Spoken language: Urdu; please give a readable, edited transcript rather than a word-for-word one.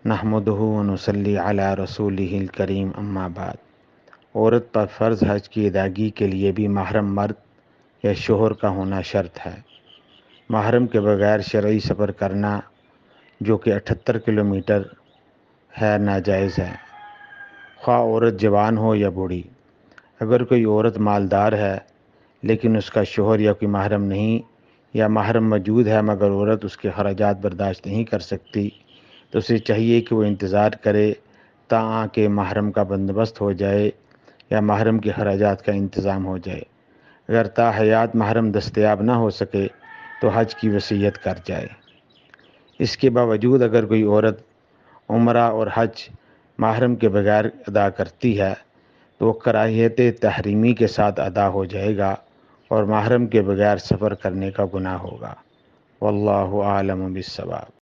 نحمدہ و نصلی علی رسولہ الکریم اما بعد۔ عورت پر فرض حج کی ادائیگی کے لیے بھی محرم مرد یا شوہر کا ہونا شرط ہے۔ محرم کے بغیر شرعی سفر کرنا جو کہ 78 کلومیٹر ہے ناجائز ہے، خواہ عورت جوان ہو یا بوڑھی۔ اگر کوئی عورت مالدار ہے لیکن اس کا شوہر یا کوئی محرم نہیں یا محرم موجود ہے مگر عورت اس کے خراجات برداشت نہیں کر سکتی تو اسے چاہیے کہ وہ انتظار کرے تاکہ کہ محرم کا بندوبست ہو جائے یا محرم کے خراجات کا انتظام ہو جائے۔ اگر تا حیات محرم دستیاب نہ ہو سکے تو حج کی وصیت کر جائے۔ اس کے باوجود اگر کوئی عورت عمرہ اور حج محرم کے بغیر ادا کرتی ہے تو وہ کراہیت تحریمی کے ساتھ ادا ہو جائے گا اور محرم کے بغیر سفر کرنے کا گناہ ہوگا۔ واللہ اعلم بالصواب۔